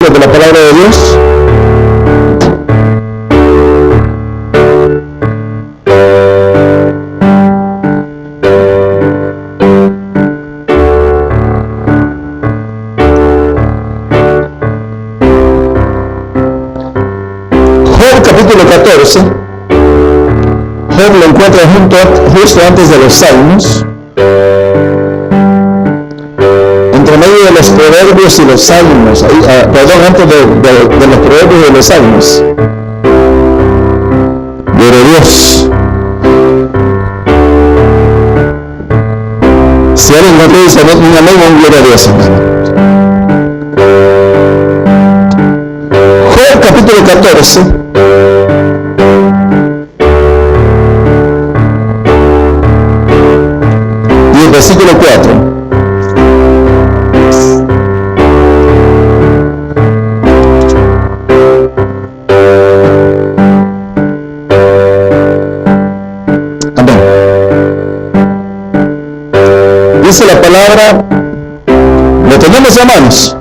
de la palabra de Dios. Job capítulo 14. Job lo encuentra justo antes de los Salmos. Entre medio de los proverbios y los salmos, antes de los proverbios y los salmos. Gloria a Dios. Si alguien no te dice un amén, gloria a Dios, hermano. Job capítulo 14. Y el versículo 4. Dice la palabra, lo tenemos a manos.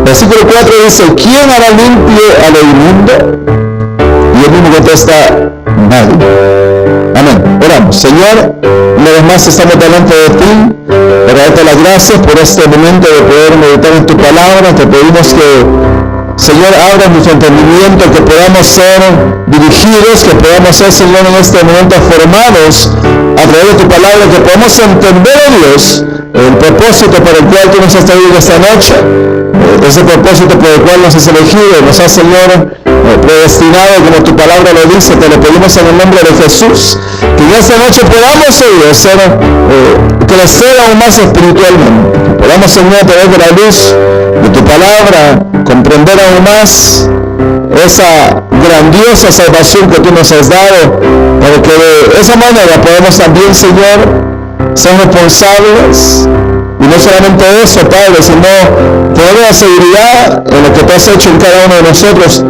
Versículo 4 dice: ¿quién hará limpio a lo inmundo? Y él mismo contesta: nadie. Amén. Oramos. Señor, una vez más estamos delante de ti para darte las gracias por este momento de poder meditar en tu palabra. Te pedimos que, Señor, abra nuestro entendimiento, que podamos ser dirigidos, que podamos ser, Señor, en este momento formados a través de tu palabra, que podamos entender, oh Dios, el propósito para el cual tú nos has traído esta noche, ese propósito por el cual nos has elegido, nos has, Señor, predestinado, como tu palabra lo dice. Te lo pedimos en el nombre de Jesús, que en esta noche podamos, Señor, crecer aún más espiritualmente, que podamos, Señor, a través de la luz de tu palabra, comprender aún más esa grandiosa salvación que tú nos has dado, para que de esa manera podamos también, Señor, ser responsables, y no solamente eso, Padre, sino tener la seguridad en lo que tú has hecho en cada uno de nosotros,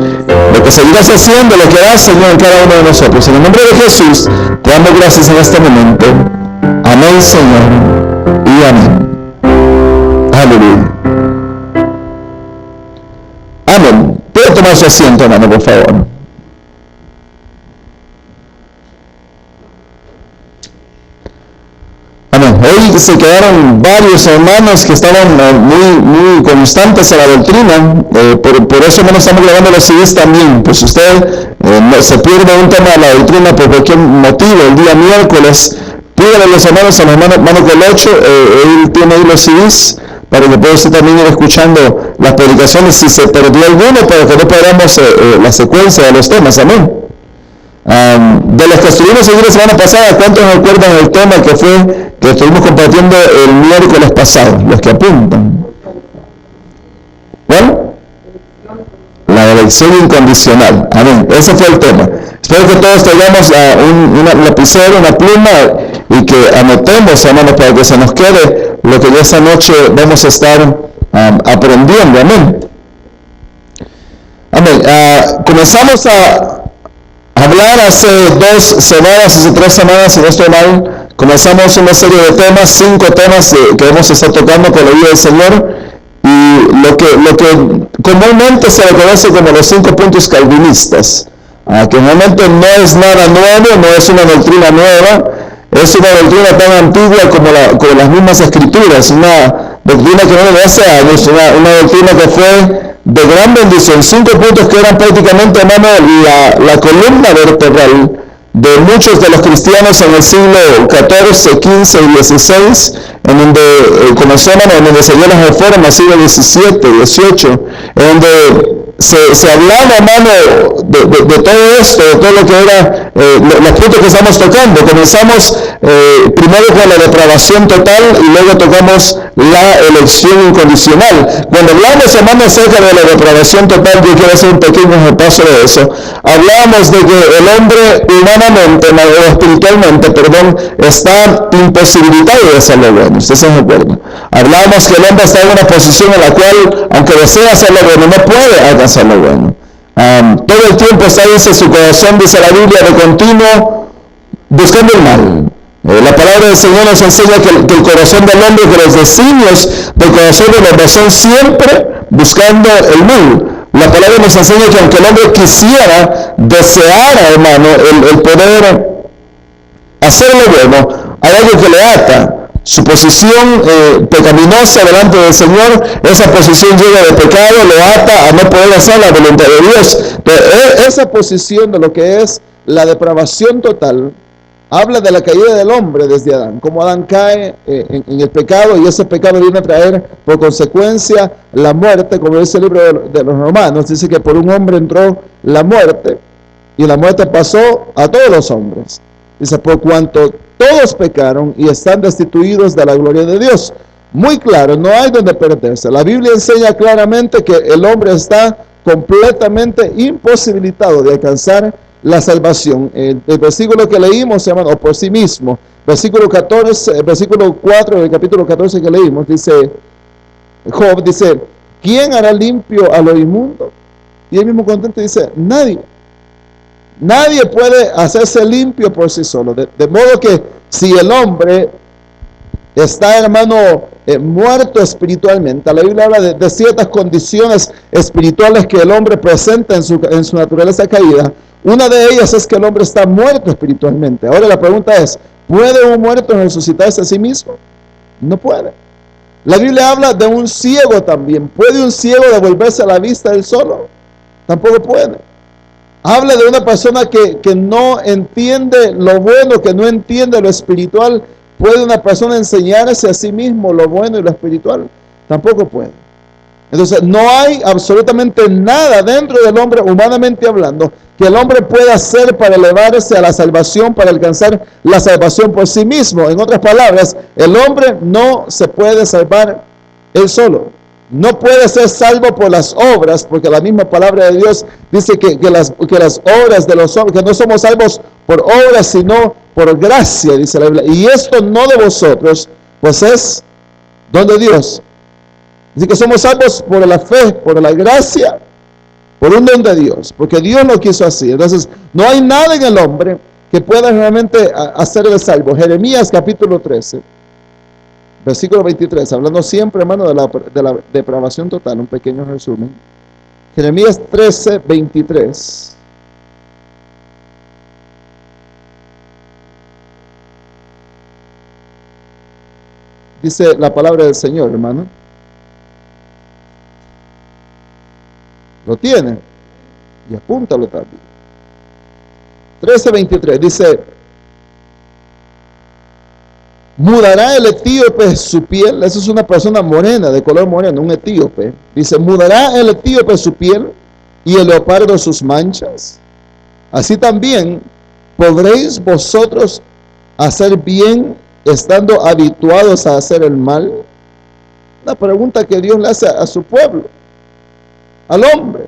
lo que seguirás haciendo, lo que harás, Señor, en cada uno de nosotros. En el nombre de Jesús te damos gracias en este momento. Amén, Señor, y amén. Aleluya. Amén. ¿Puede tomar su asiento, hermano, por favor? Amén. Hoy se quedaron varios hermanos que estaban muy constantes a la doctrina. Por eso no estamos grabando los CDs también. Pues si usted se pierde un tema de la doctrina por cualquier motivo, el día miércoles, pídale a los hermanos, al hermano Colocho, él tiene ahí los CDs, para que pueda usted también ir escuchando las predicaciones si se perdió alguno, para que no perdamos la secuencia de los temas. Amén. De los que estuvimos aquí la semana pasada, ¿cuántos recuerdan el tema que estuvimos compartiendo el miércoles pasado? Los que apuntan. ¿Cuál? La elección incondicional. Amén. Ese fue el tema. Espero que todos tengamos un lapicero, una pluma, y que anotemos, hermanos, para que se nos quede lo que esta noche vamos a estar aprendiendo. Amén. Amén. Comenzamos a hablar hace 2 semanas, hace 3 semanas, si no estoy mal. Comenzamos una serie de temas, 5 temas que vamos a estar tocando con la ayuda del Señor, y lo que comúnmente se le conoce como los 5 puntos calvinistas, que realmente no es nada nuevo, no es una doctrina nueva, es una doctrina tan antigua como las mismas escrituras, una doctrina que viene de hace años, una doctrina que fue de gran bendición. 5 puntos que eran prácticamente, hermano, la columna vertebral de muchos de los cristianos en el siglo XIV, XV y XVI, en donde comenzó, en donde se dio la reforma, siglo XVII, XVIII, en donde se hablaba, hermano, de todo esto, de todo lo que era los puntos que estamos tocando. Comenzamos primero con la depravación total, y luego tocamos la elección incondicional. Cuando hablamos, hermano, acerca de la depravación total, yo quiero hacer un pequeño repaso de eso. Hablábamos de que el hombre humanamente, o espiritualmente, está imposibilitado de hacer lo bueno. ¿Usted se recuerda? Hablábamos que el hombre está en una posición en la cual, aunque desea hacer lo bueno, no puede alcanzar lo bueno. Todo el tiempo está, dice, su corazón, dice la Biblia, de continuo buscando el mal. La palabra del Señor nos enseña que el corazón del hombre, que los designios del corazón del hombre son siempre buscando el mal. La palabra nos enseña que aunque el hombre quisiera, deseara, hermano, el poder hacer lo bueno, hay algo que le ata. Su posición pecaminosa delante del Señor, esa posición llena de pecado, lo ata a no poder hacer la voluntad de Dios. Pero esa posición de lo que es la depravación total, habla de la caída del hombre desde Adán, como Adán cae en el pecado, y ese pecado viene a traer por consecuencia la muerte, como dice el libro de los Romanos, dice que por un hombre entró la muerte, y la muerte pasó a todos los hombres. Dice, por cuanto todos pecaron y están destituidos de la gloria de Dios. Muy claro, no hay donde perderse. La Biblia enseña claramente que el hombre está completamente imposibilitado de alcanzar la salvación. El versículo que leímos se llama, o por sí mismo, versículo 4 del capítulo 14 que leímos, dice, Job dice, ¿quién hará limpio a lo inmundo? Y él mismo contento dice, nadie. Nadie puede hacerse limpio por sí solo. De modo que si el hombre está, hermano, muerto espiritualmente, la Biblia habla de ciertas condiciones espirituales que el hombre presenta en su naturaleza caída. Una de ellas es que el hombre está muerto espiritualmente. Ahora la pregunta es, ¿puede un muerto resucitarse a sí mismo? No puede. La Biblia habla de un ciego también. ¿Puede un ciego devolverse a la vista él solo? Tampoco puede. Habla de una persona que no entiende lo bueno, que no entiende lo espiritual. ¿Puede una persona enseñarse a sí mismo lo bueno y lo espiritual? Tampoco puede. Entonces, no hay absolutamente nada dentro del hombre, humanamente hablando, que el hombre pueda hacer para elevarse a la salvación, para alcanzar la salvación por sí mismo. En otras palabras, el hombre no se puede salvar él solo. No puede ser salvo por las obras, porque la misma palabra de Dios dice que las obras de los hombres, que no somos salvos por obras, sino por gracia, dice la Biblia. Y esto no de vosotros, pues es don de Dios. Así que somos salvos por la fe, por la gracia, por un don de Dios, porque Dios lo quiso así. Entonces, no hay nada en el hombre que pueda realmente hacerle salvo. Jeremías capítulo 13. Versículo 23, hablando siempre, hermano, de la depravación total, un pequeño resumen. Jeremías 13, 23. Dice la palabra del Señor, hermano. ¿Lo tiene? Y apúntalo también. 13, 23, dice, mudará el etíope su piel. Esa es una persona morena, de color moreno, un etíope. Dice, mudará el etíope su piel y el leopardo sus manchas. Así también podréis vosotros hacer bien estando habituados a hacer el mal. Una pregunta que Dios le hace a su pueblo, al hombre.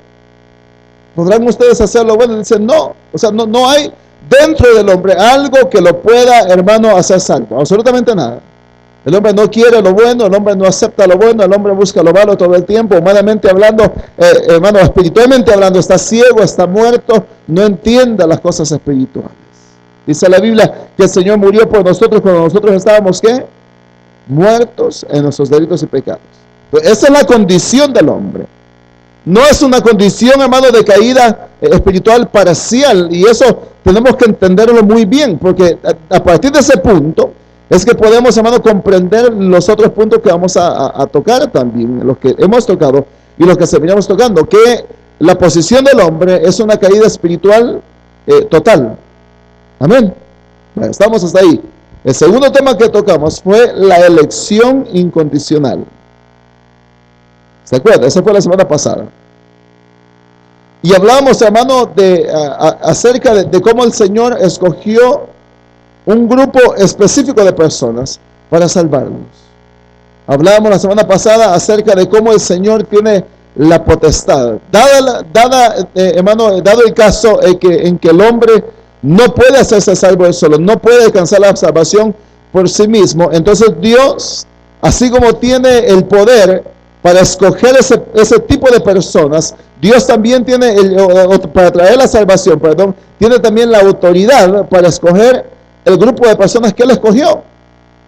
¿Podrán ustedes hacer lo bueno? Dice, no. O sea, no hay dentro del hombre algo que lo pueda, hermano, hacer salvo. Absolutamente nada. El hombre no quiere lo bueno, el hombre no acepta lo bueno, el hombre busca lo malo todo el tiempo. Humanamente hablando, hermano, espiritualmente hablando, está ciego, está muerto, no entiende las cosas espirituales. Dice la Biblia que el Señor murió por nosotros cuando nosotros estábamos, ¿qué? Muertos en nuestros delitos y pecados. Pues esa es la condición del hombre. No es una condición, hermano, de caída espiritual parcial, y eso tenemos que entenderlo muy bien, porque a partir de ese punto es que podemos, hermano, comprender los otros puntos que vamos a tocar también, los que hemos tocado y los que seguiremos tocando, que la posición del hombre es una caída espiritual total. Amén. Bueno, estamos hasta ahí. El segundo tema que tocamos fue la elección incondicional. ¿Se acuerda? Esa fue la semana pasada. Y hablábamos, hermano, acerca de cómo el Señor escogió un grupo específico de personas para salvarnos. Hablábamos la semana pasada acerca de cómo el Señor tiene la potestad. Hermano, dado el caso en que el hombre no puede hacerse salvo él solo, no puede alcanzar la salvación por sí mismo, entonces Dios, así como tiene el poder para escoger ese tipo de personas, Dios también tiene, para traer la salvación, tiene también la autoridad para escoger el grupo de personas que Él escogió.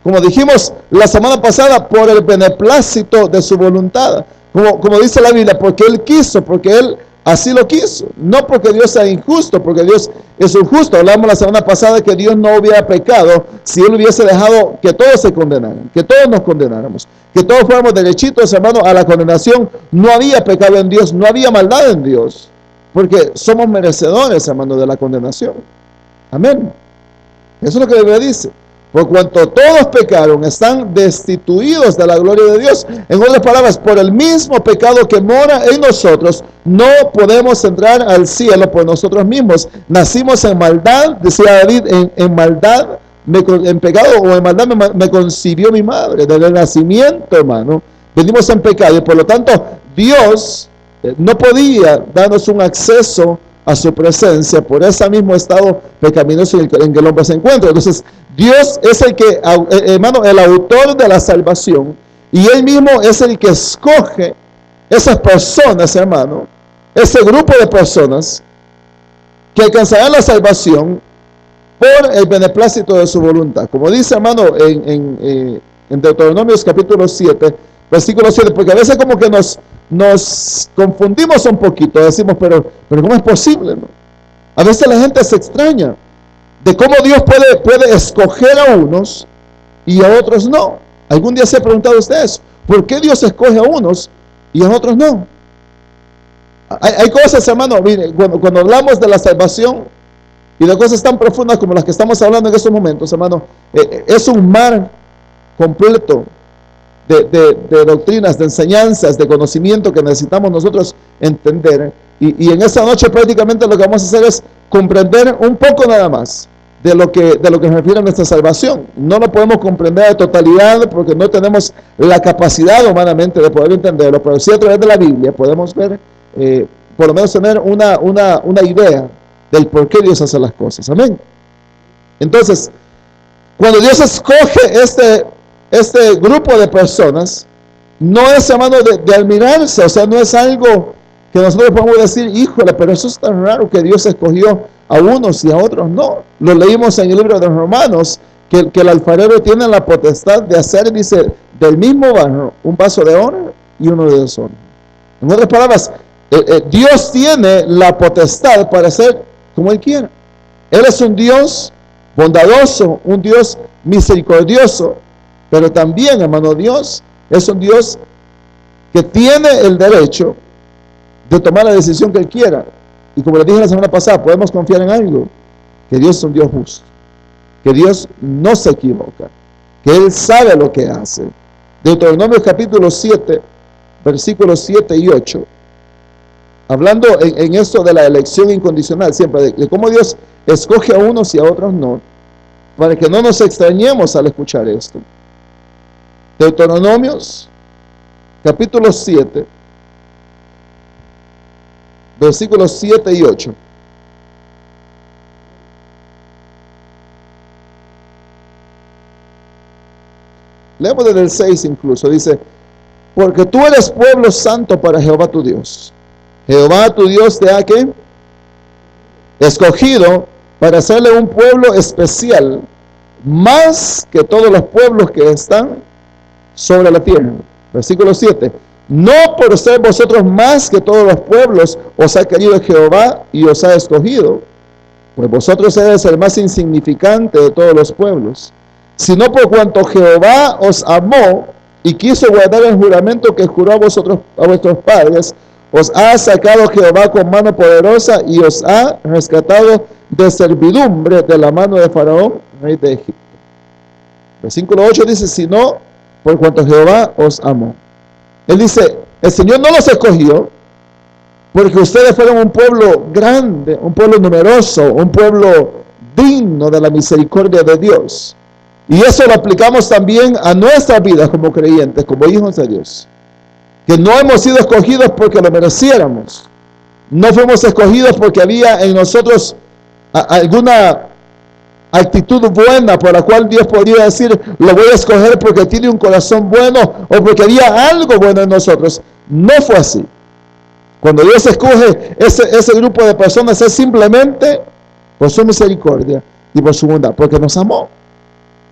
Como dijimos la semana pasada, por el beneplácito de su voluntad. como dice la Biblia, porque Él quiso, porque Él así lo quiso. No porque Dios sea injusto, porque Dios es injusto. Hablamos la semana pasada que Dios no hubiera pecado si Él hubiese dejado que todos se condenaran, que todos nos condenáramos, que todos fuéramos derechitos, hermano, a la condenación. No había pecado en Dios, no había maldad en Dios, porque somos merecedores, hermano, de la condenación. Amén. Eso es lo que la Biblia dice. Por cuanto todos pecaron, están destituidos de la gloria de Dios. En otras palabras, por el mismo pecado que mora en nosotros, no podemos entrar al cielo por nosotros mismos. Nacimos en maldad, decía David, en maldad, en pecado o en maldad me concibió mi madre. Desde el nacimiento, hermano, venimos en pecado y por lo tanto Dios no podía darnos un acceso a su presencia por ese mismo estado pecaminoso en que el hombre se encuentra. Entonces, Dios es el que, hermano, el autor de la salvación, y Él mismo es el que escoge esas personas, hermano, ese grupo de personas que alcanzarán la salvación por el beneplácito de su voluntad. Como dice, hermano, en Deuteronomios capítulo 7, versículo 7, porque a veces como que nos confundimos un poquito, decimos, pero ¿cómo es posible, no? A veces la gente se extraña de cómo Dios puede escoger a unos y a otros no. ¿Algún día se ha preguntado usted eso? ¿Por qué Dios escoge a unos y a otros no? Hay cosas, hermano, mire, cuando hablamos de la salvación y de cosas tan profundas como las que estamos hablando en estos momentos, hermano, es un mar completo de doctrinas, de enseñanzas, de conocimiento que necesitamos nosotros entender. Y en esta noche prácticamente lo que vamos a hacer es comprender un poco nada más de lo que se refiere a nuestra salvación. No lo podemos comprender de totalidad porque no tenemos la capacidad humanamente de poder entenderlo, pero sí a través de la Biblia podemos ver, por lo menos tener una idea del por qué Dios hace las cosas. Amén. Entonces, cuando Dios escoge este grupo de personas, no es, hermano, de admirarse, o sea, no es algo que nosotros podemos decir, híjole, pero eso es tan raro que Dios escogió a unos y a otros no. Lo leímos en el libro de Romanos, que el alfarero tiene la potestad de hacer, dice, del mismo barro, un vaso de oro y uno de deshonra. En otras palabras, Dios tiene la potestad para hacer como Él quiera. Él es un Dios bondadoso, un Dios misericordioso, pero también, hermano, Dios es un Dios que tiene el derecho de tomar la decisión que Él quiera. Y como les dije la semana pasada, podemos confiar en algo, que Dios es un Dios justo, que Dios no se equivoca, que Él sabe lo que hace. Deuteronomio capítulo 7, versículos 7 y 8, hablando en esto de la elección incondicional, siempre de cómo Dios escoge a unos y a otros no, para que no nos extrañemos al escuchar esto. Deuteronomios capítulo 7, versículos 7 y 8. Leemos desde el 6 incluso. Dice, porque tú eres pueblo santo para Jehová tu Dios. Jehová tu Dios te ha ¿qué? Escogido para hacerle un pueblo especial, más que todos los pueblos que están sobre la tierra. Versículo 7. No por ser vosotros más que todos los pueblos os ha querido Jehová y os ha escogido, pues vosotros eres el más insignificante de todos los pueblos, sino por cuanto Jehová os amó y quiso guardar el juramento que juró a vuestros padres, os ha sacado Jehová con mano poderosa y os ha rescatado de servidumbre de la mano de Faraón, rey de Egipto. Versículo 8 dice, sino por cuanto Jehová os amó. Él dice, el Señor no los escogió porque ustedes fueron un pueblo grande, un pueblo numeroso, un pueblo digno de la misericordia de Dios. Y eso lo aplicamos también a nuestras vidas como creyentes, como hijos de Dios. Que no hemos sido escogidos porque lo mereciéramos. No fuimos escogidos porque había en nosotros alguna actitud buena por la cual Dios podría decir, lo voy a escoger porque tiene un corazón bueno o porque había algo bueno en nosotros. No fue así. Cuando Dios escoge ese grupo de personas es simplemente por su misericordia y por su bondad, porque nos amó.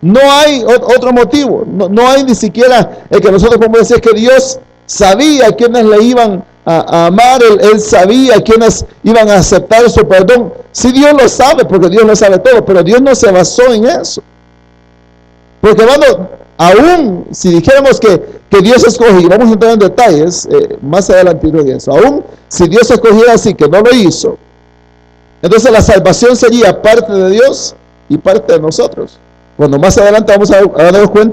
No hay otro motivo, no hay ni siquiera el que nosotros podemos decir que Dios sabía quiénes le iban a amar, Él sabía quiénes iban a aceptar su perdón. Sí, Dios lo sabe, porque Dios lo sabe todo, pero Dios no se basó en eso. Porque hermano, aún si dijéramos que Dios escogió, y vamos a entrar en detalles más adelante en eso, aún si Dios escogiera así, que no lo hizo, entonces la salvación sería parte de Dios y parte de nosotros. Cuando más adelante vamos a darnos cuenta